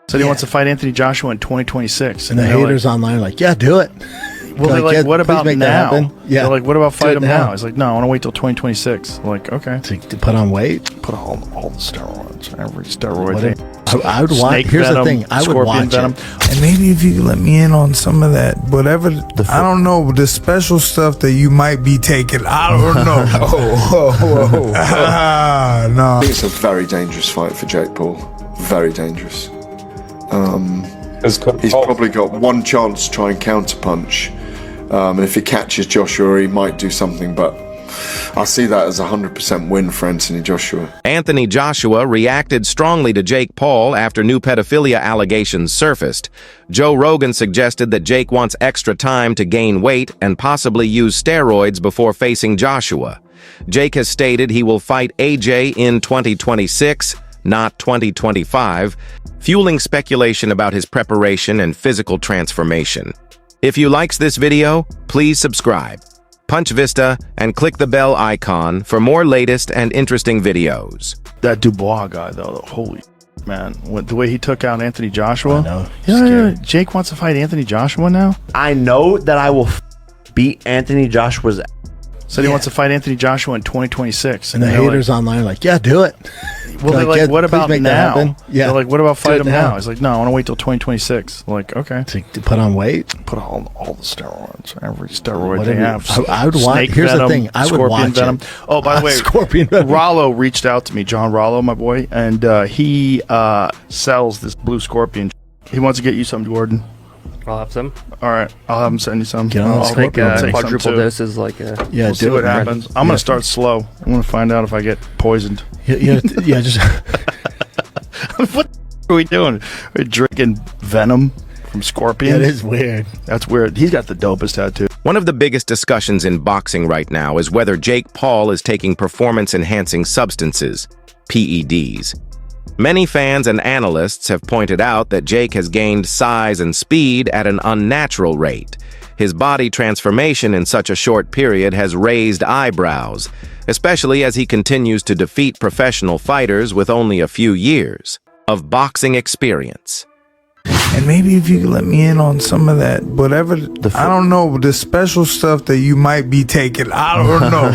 Said he wants to fight Anthony Joshua in 2026. And the haters online are like, yeah, do it. Well, they're like, yeah, what about now? Yeah. They're like, what about fight him now? now? He's like, no, I want to wait till 2026. I'm like, okay. To put on weight? Put all the steroids, every steroid. I would watch. Here's the thing. I would watch venom. it. And maybe if you could let me in on some of that, whatever, I don't know, the special stuff that you might be taking. I don't know. No. I think it's a very dangerous fight for Jake Paul. Very dangerous. He's probably got one chance to try and counterpunch. And if he catches Joshua, he might do something, but I see that as a 100% win for Anthony Joshua. Anthony Joshua reacted strongly to Jake Paul after new pedophilia allegations surfaced. Joe Rogan suggested that Jake wants extra time to gain weight and possibly use steroids before facing Joshua. Jake has stated he will fight AJ in 2026, not 2025, fueling speculation about his preparation and physical transformation. If you liked this video, please subscribe, punch Vista, and click the bell icon for more latest and interesting videos. That Dubois guy, though, holy man, the way he took out Anthony Joshua. I know. Yeah, Jake wants to fight Anthony Joshua now? I know that I will beat Anthony Joshua's. Said he wants to fight Anthony Joshua in 2026. And the haters online are like, yeah, do it. Well, they're like, what about now? Yeah. They're like, what about fight him now? now. He's like, no, I want to wait till 2026. I'm like, okay. To put on weight? Put all the steroids, every steroid they have. I would watch. Snake Here's venom, the thing. I would scorpion watch venom. it. Oh, by the way, Scorpion venom. Rollo reached out to me, John Rollo, my boy, and he sells this blue scorpion. He wants to get you some, Gordon. I'll have some. All right, I'll have him send you some. Get on the I'll Scorpion. take some Quadruple too. doses, like a. Yeah, We'll see do what it. man. happens. I'm gonna start slow. I'm gonna find out if I get poisoned. Yeah, just. What are we doing? We're drinking venom from scorpions. That is weird. That's weird. He's got the dopest tattoo. One of the biggest discussions in boxing right now is whether Jake Paul is taking performance-enhancing substances, PEDs. Many fans and analysts have pointed out that Jake has gained size and speed at an unnatural rate. His body transformation in such a short period has raised eyebrows, especially as he continues to defeat professional fighters with only a few years of boxing experience. And maybe if you could let me in on some of that, whatever, I don't know, the special stuff that you might be taking. I don't know.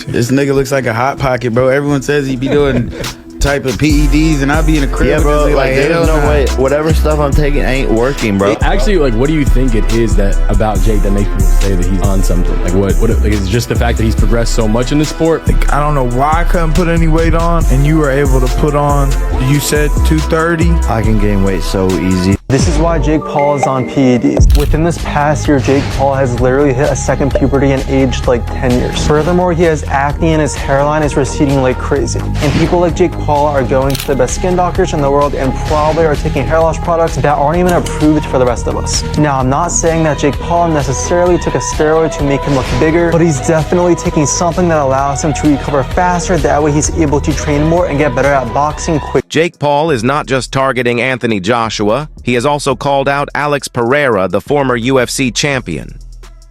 This nigga looks like a hot pocket, bro. Everyone says he be doing type of PEDs, and I be in a crib. Yeah, bro. Like, hell there's no nah. way. Whatever stuff I'm taking ain't working, bro. Actually, like, what do you think it is that about Jake that makes people say that he's on something? Like, what like, is it just the fact that he's progressed so much in the sport? Like, I don't know why I couldn't put any weight on, and you were able to put on, you said 230? I can gain weight so easy. This is why Jake Paul is on PEDs. Within this past year, Jake Paul has literally hit a second puberty and aged like 10 years. Furthermore, he has acne and his hairline is receding like crazy. And people like Jake Paul are going to the best skin doctors in the world and probably are taking hair loss products that aren't even approved for the rest of us. Now, I'm not saying that Jake Paul necessarily took a steroid to make him look bigger, but he's definitely taking something that allows him to recover faster. That way he's able to train more and get better at boxing quick. Jake Paul is not just targeting Anthony Joshua, he has also called out Alex Pereira, the former UFC champion.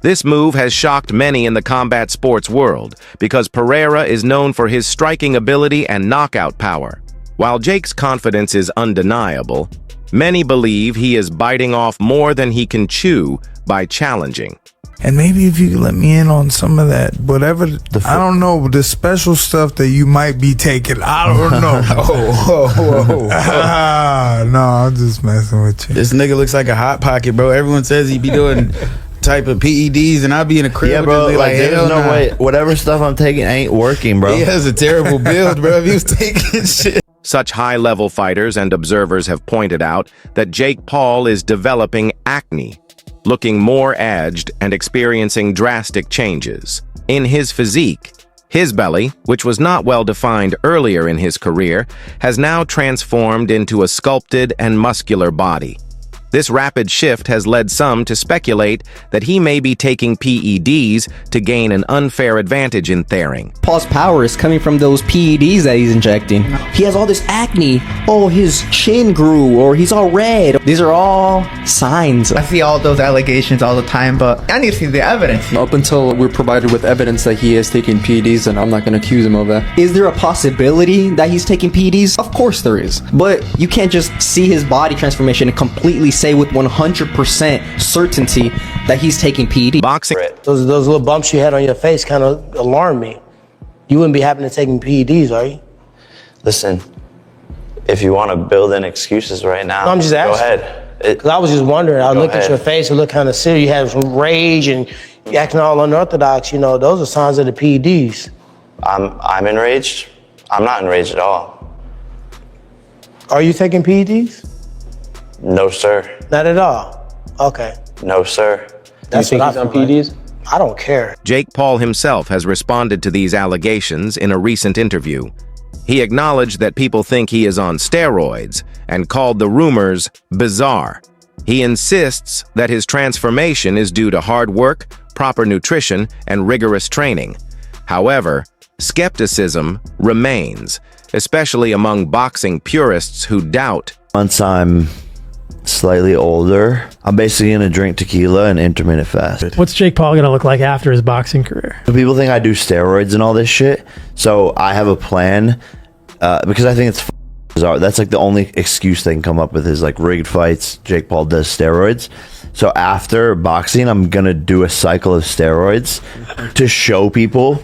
This move has shocked many in the combat sports world because Pereira is known for his striking ability and knockout power. While Jake's confidence is undeniable, many believe he is biting off more than he can chew by challenging. And maybe if you could let me in on some of that, whatever, I don't know, the special stuff that you might be taking. I don't know. No, I'm just messing with you. This nigga looks like a hot pocket, bro. Everyone says he be doing type of PEDs, and I be in a crib. Yeah, bro. Like, hell there's no nah. way. Whatever stuff I'm taking ain't working, bro. He has a terrible build, bro. If he was taking shit. Such high-level fighters and observers have pointed out that Jake Paul is developing acne, looking more edged and experiencing drastic changes. In his physique, his belly, which was not well defined earlier in his career, has now transformed into a sculpted and muscular body. This rapid shift has led some to speculate that he may be taking PEDs to gain an unfair advantage in throwing. Paul's power is coming from those PEDs that he's injecting. He has all this acne. Oh, his chin grew, or he's all red. These are all signs. I see all those allegations all the time, but I need to see the evidence. Up until we're provided with evidence that he is taking PEDs, and I'm not going to accuse him of that. Is there a possibility that he's taking PEDs? Of course there is. But you can't just see his body transformation and completely say with 100% certainty that he's taking PED. Boxing. Those little bumps you had on your face kind of alarmed me. You wouldn't be happening to taking PEDs, are you? Listen, if you want to build in excuses right now, no, I'm just asking. Go ahead. Because I was just wondering. I looked at your face, it looked kind of serious. You had some rage and you acting all unorthodox. You know, those are signs of the PEDs. I'm enraged. I'm not enraged at all. Are you taking PEDs? No, sir. Not at all. Okay. No, sir. That's what I feel like. I don't care. Jake Paul himself has responded to these allegations in a recent interview. He acknowledged that people think he is on steroids and called the rumors bizarre. He insists that his transformation is due to hard work, proper nutrition, and rigorous training. However, skepticism remains, especially among boxing purists who doubt. Once I'm slightly older, I'm basically gonna drink tequila and intermittent fast. What's Jake Paul gonna look like after his boxing career? People think I do steroids and all this shit, so I have a plan because I think it's bizarre. That's like the only excuse they can come up with is like rigged fights. Jake Paul does steroids. So after boxing, I'm gonna do a cycle of steroids to show people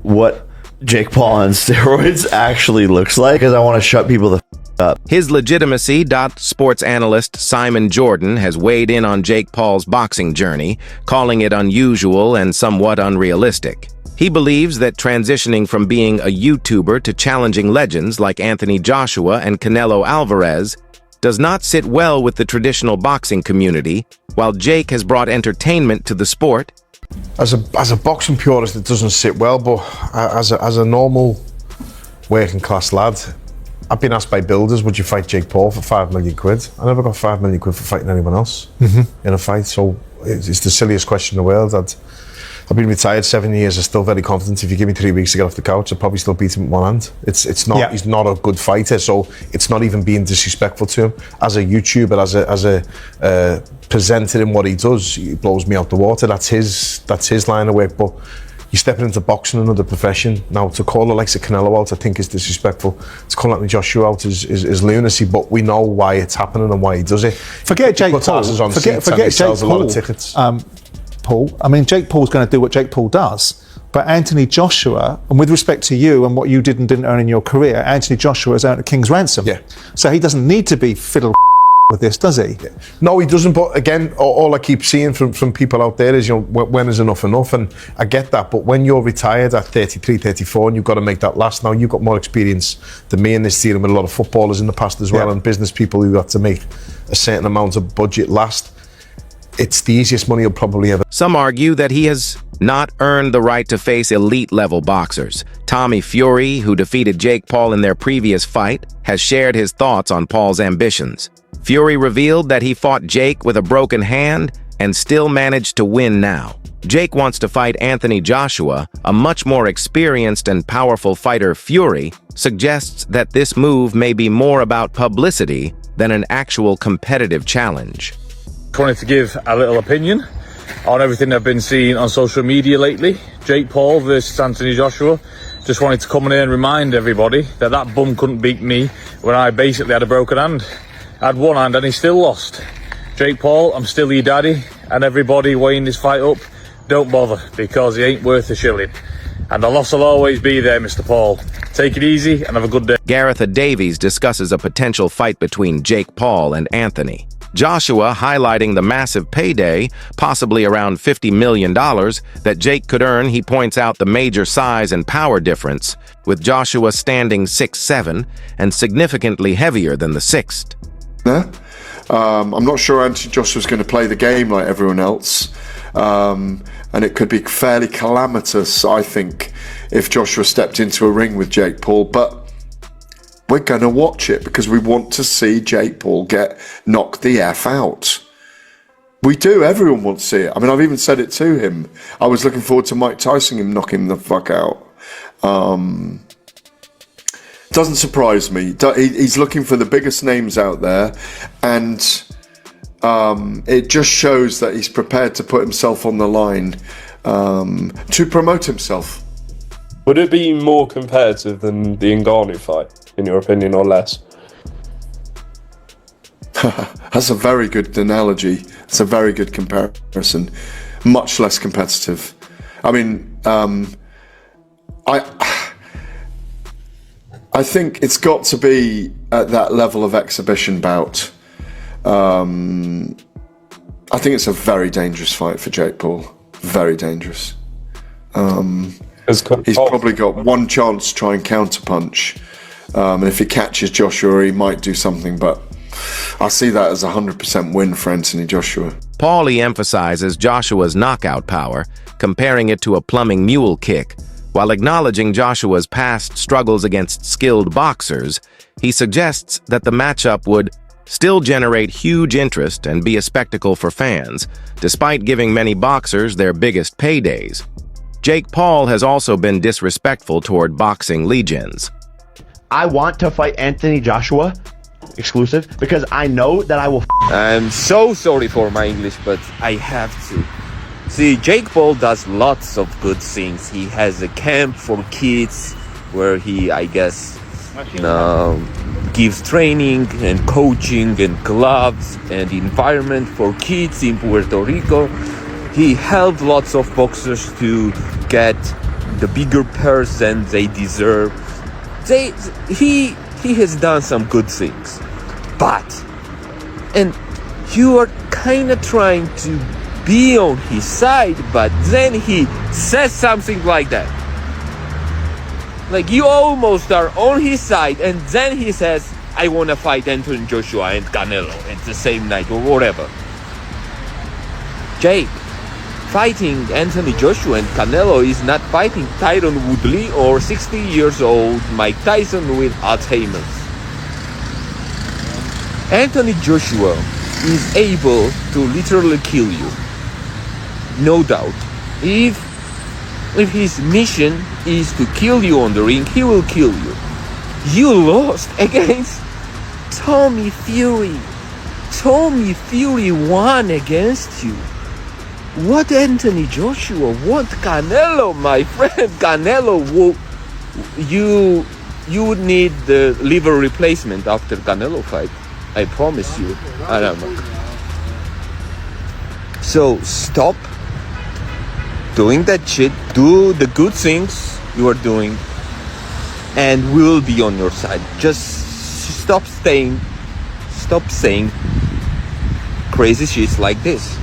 what Jake Paul on steroids actually looks like, because I want to shut people the up. His legitimacy. Sports analyst Simon Jordan has weighed in on Jake Paul's boxing journey, calling it unusual and somewhat unrealistic. He believes that transitioning from being a YouTuber to challenging legends like Anthony Joshua and Canelo Alvarez does not sit well with the traditional boxing community, while Jake has brought entertainment to the sport. As a boxing purist, it doesn't sit well, but as a normal working class lad, I've been asked by builders, would you fight Jake Paul for £5 million? I never got £5 million for fighting anyone else in a fight, so it's the silliest question in the world. I've been retired 7 years. I'm still very confident. If you give me 3 weeks to get off the couch, I'll probably still beat him with one hand. It's not. Yeah. He's not a good fighter, so it's not even being disrespectful to him. As a YouTuber, as a presenter in what he does, he blows me out the water. That's his line of work. But you're stepping into boxing, another profession. Now, to call the likes of Canelo out, I think is disrespectful. To call Anthony Joshua out is lunacy, but we know why it's happening and why he does it. Forget Jake Paul. Forget Jake Paul. A lot of tickets. Paul. I mean, Jake Paul's going to do what Jake Paul does, but Anthony Joshua, and with respect to you and what you did and didn't earn in your career, Anthony Joshua has earned a king's ransom. Yeah. So he doesn't need to be fiddle with this, does he? Yeah. No, he doesn't. But again, all I keep seeing from people out there is, you know, when is enough? And I get that. But when you're retired at 33, 34, and you've got to make that last, now you've got more experience than me in this, dealing with a lot of footballers in the past as well, and business people who have to make a certain amount of budget last. It's the easiest money you'll probably ever. Some argue that he has not earned the right to face elite-level boxers. Tommy Fury, who defeated Jake Paul in their previous fight, has shared his thoughts on Paul's ambitions. Fury revealed that he fought Jake with a broken hand and still managed to win now. Jake wants to fight Anthony Joshua, a much more experienced and powerful fighter. Fury suggests that this move may be more about publicity than an actual competitive challenge. Wanted to give a little opinion on everything I've been seeing on social media lately. Jake Paul versus Anthony Joshua. Just wanted to come in here and remind everybody that bum couldn't beat me when I basically had a broken hand. I had one hand and he still lost. Jake Paul, I'm still your daddy, and everybody weighing this fight up, don't bother, because he ain't worth a shilling. And the loss will always be there, Mr. Paul. Take it easy and have a good day. Gareth Davies discusses a potential fight between Jake Paul and Anthony. Joshua highlighting the massive payday, possibly around $50 million, that Jake could earn. He points out the major size and power difference, with Joshua standing 6'7" and significantly heavier than the sixth. I'm not sure Anthony Joshua's going to play the game like everyone else, and it could be fairly calamitous, I think, if Joshua stepped into a ring with Jake Paul. But We're going to watch it because we want to see Jake Paul get knocked the F out. We do. Everyone wants to see it. I mean, I've even said it to him. I was looking forward to Mike Tyson him knocking him the fuck out. Doesn't surprise me. He's looking for the biggest names out there, and it just shows that he's prepared to put himself on the line to promote himself. Would it be more competitive than the Ngannou fight, in your opinion, or less? That's a very good analogy. It's a very good comparison. Much less competitive. I mean, I think it's got to be at that level of exhibition bout. I think it's a very dangerous fight for Jake Paul. Very dangerous. He's probably got one chance to try and counterpunch. And if he catches Joshua, he might do something, but I see that as a 100% win for Anthony Joshua. Paulie emphasizes Joshua's knockout power, comparing it to a plumbing mule kick. While acknowledging Joshua's past struggles against skilled boxers, he suggests that the matchup would still generate huge interest and be a spectacle for fans, despite giving many boxers their biggest paydays. Jake Paul has also been disrespectful toward boxing legends. I want to fight Anthony Joshua exclusive because I know that I will. I'm so sorry for my English, but I have to. See, Jake Paul does lots of good things. He has a camp for kids where he, I guess, gives training and coaching and gloves and environment for kids in Puerto Rico. He helped lots of boxers to get the bigger purse than they deserve. He has done some good things, and you are kind of trying to be on his side, but then he says something like that. Like you almost are on his side, and then he says, I want to fight Anthony Joshua and Canelo at the same night or whatever. Jake, fighting Anthony Joshua and Canelo is not fighting Tyron Woodley or 60 years old Mike Tyson with Alzheimer's. Anthony Joshua is able to literally kill you. No doubt. If his mission is to kill you on the ring, he will kill you. You lost against Tommy Fury. Tommy Fury won against you. What Anthony Joshua? What Canelo, my friend? Canelo, you would need the liver replacement after Canelo fight. I promise you. I don't know. So stop doing that shit. Do the good things you are doing, and we'll be on your side. Just stop saying crazy shit like this.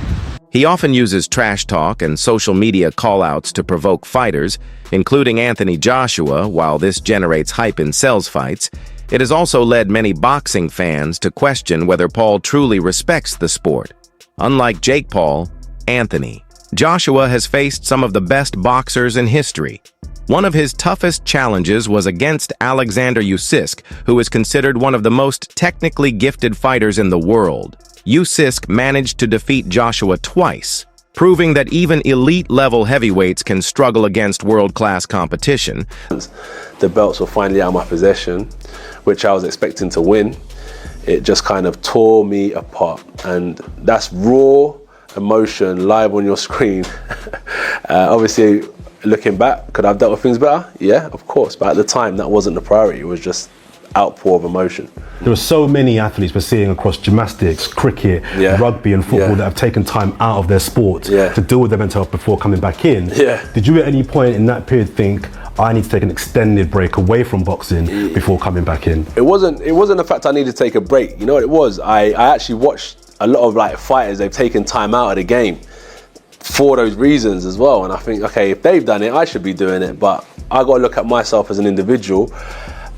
He often uses trash talk and social media call-outs to provoke fighters, including Anthony Joshua. While this generates hype and sells fights, it has also led many boxing fans to question whether Paul truly respects the sport. Unlike Jake Paul, Anthony Joshua has faced some of the best boxers in history. One of his toughest challenges was against Alexander Usyk, who is considered one of the most technically gifted fighters in the world. Usyk managed to defeat Joshua twice, proving that even elite-level heavyweights can struggle against world-class competition. The belts were finally out of my possession, which I was expecting to win. It just kind of tore me apart, and that's raw emotion live on your screen. Obviously, looking back, could I have dealt with things better? Yeah, of course, but at the time that wasn't the priority. It was just outpour of emotion. There are so many athletes we're seeing across gymnastics, cricket, rugby and football that have taken time out of their sport to deal with their mental health before coming back in. Did you at any point in that period think, I need to take an extended break away from boxing before coming back in? It wasn't the fact I needed to take a break. You know what it was? I actually watched a lot of fighters, they've taken time out of the game for those reasons as well. And I think, okay, if they've done it, I should be doing it. But I got to look at myself as an individual.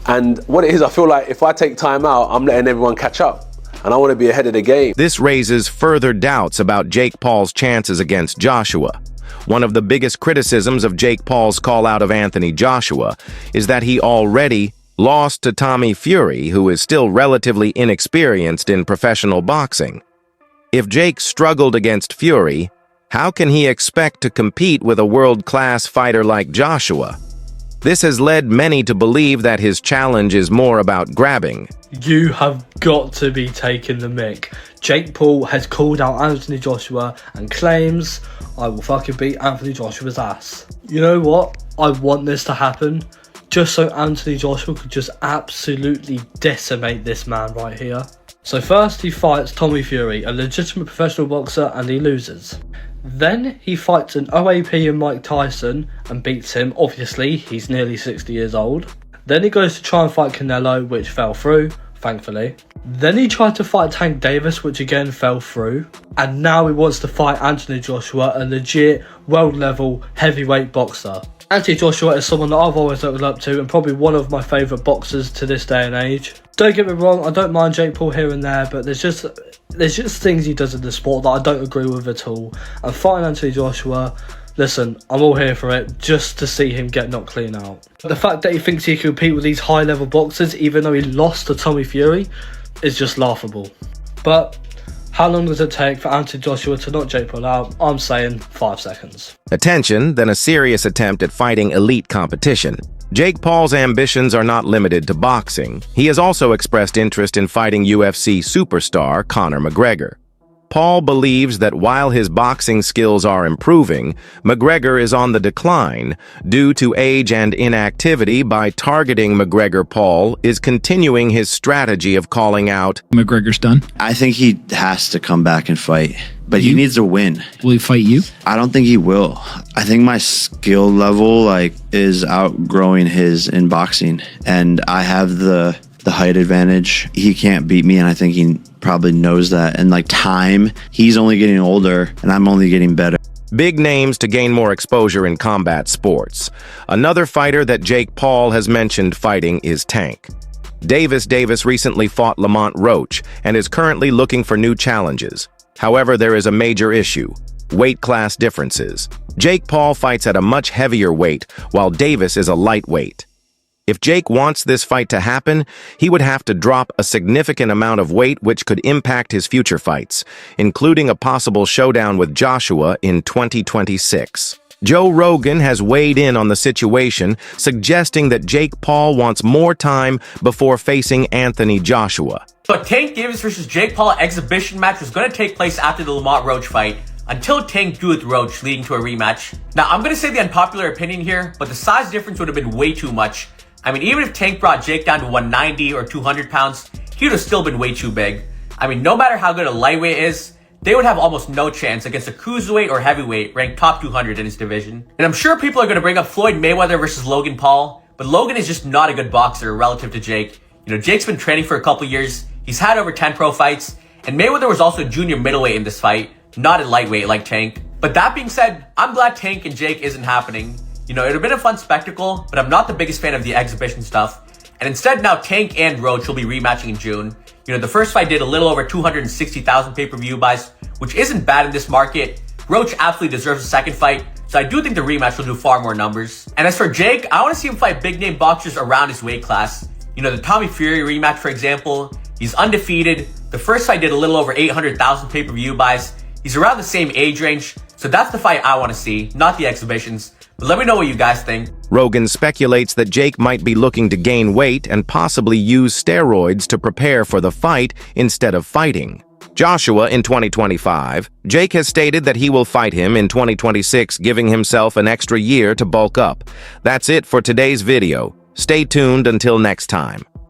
And what it is, I feel like if I take time out, I'm letting everyone catch up. And I want to be ahead of the game. This raises further doubts about Jake Paul's chances against Joshua. One of the biggest criticisms of Jake Paul's call out of Anthony Joshua is that he already lost to Tommy Fury, who is still relatively inexperienced in professional boxing. If Jake struggled against Fury, how can he expect to compete with a world-class fighter like Joshua? This has led many to believe that his challenge is more about grabbing. You have got to be taking the mick. Jake Paul has called out Anthony Joshua and claims, I will fucking beat Anthony Joshua's ass. You know what? I want this to happen just so Anthony Joshua could just absolutely decimate this man right here. So first he fights Tommy Fury, a legitimate professional boxer, and he loses. Then he fights an OAP and Mike Tyson and beats him. Obviously, he's nearly 60 years old. Then he goes to try and fight Canelo, which fell through, thankfully. Then he tried to fight Tank Davis, which again fell through. And now he wants to fight Anthony Joshua, a legit world-level heavyweight boxer. Anthony Joshua is someone that I've always looked up to and probably one of my favourite boxers to this day and age. Don't get me wrong, I don't mind Jake Paul here and there, but there's just things he does in the sport that I don't agree with at all. And fighting Anthony Joshua, listen, I'm all here for it, just to see him get knocked clean out. The fact that he thinks he can compete with these high-level boxers, even though he lost to Tommy Fury, is just laughable. But how long does it take for Anthony Joshua to knock Jake Paul out? I'm saying 5 seconds. Attention, then a serious attempt at fighting elite competition. Jake Paul's ambitions are not limited to boxing. He has also expressed interest in fighting UFC superstar Conor McGregor. Paul believes that while his boxing skills are improving, McGregor is on the decline due to age and inactivity. By targeting McGregor, Paul is continuing his strategy of calling out, McGregor's done. I think he has to come back and fight, but he needs to win. Will he fight you? I don't think he will. I think my skill level is outgrowing his in boxing, and I have the height advantage. He can't beat me, and I think he probably knows that. And time, he's only getting older and I'm only getting better. Big names to gain more exposure in combat sports. Another fighter that Jake Paul has mentioned fighting is Tank. Davis recently fought Lamont Roach and is currently looking for new challenges. However, there is a major issue: weight class differences. Jake Paul fights at a much heavier weight, while Davis is a lightweight. If Jake wants this fight to happen, he would have to drop a significant amount of weight, which could impact his future fights, including a possible showdown with Joshua in 2026. Joe Rogan has weighed in on the situation, suggesting that Jake Paul wants more time before facing Anthony Joshua. So Tank Davis versus Jake Paul exhibition match was going to take place after the Lamont Roach fight, until Tank drew with Roach, leading to a rematch. Now, I'm going to say the unpopular opinion here, but the size difference would have been way too much. I mean, even if Tank brought Jake down to 190 or 200 pounds, he would have still been way too big. I mean, no matter how good a lightweight is, they would have almost no chance against a cruiserweight or heavyweight ranked top 200 in his division. And I'm sure people are going to bring up Floyd Mayweather versus Logan Paul, but Logan is just not a good boxer relative to Jake. You know, Jake's been training for a couple years, he's had over 10 pro fights, and Mayweather was also a junior middleweight in this fight, not a lightweight like Tank. But that being said, I'm glad Tank and Jake isn't happening. You know, it would have been a fun spectacle, but I'm not the biggest fan of the exhibition stuff. And instead now Tank and Roach will be rematching in June. You know, the first fight did a little over 260,000 pay-per-view buys, which isn't bad in this market. Roach absolutely deserves a second fight, so I do think the rematch will do far more numbers. And as for Jake, I want to see him fight big-name boxers around his weight class. You know, the Tommy Fury rematch, for example, he's undefeated. The first fight did a little over 800,000 pay-per-view buys. He's around the same age range, so that's the fight I want to see, not the exhibitions. But let me know what you guys think. Rogan speculates that Jake might be looking to gain weight and possibly use steroids to prepare for the fight instead of fighting Joshua in 2025. Jake has stated that he will fight him in 2026, giving himself an extra year to bulk up. That's it for today's video. Stay tuned until next time.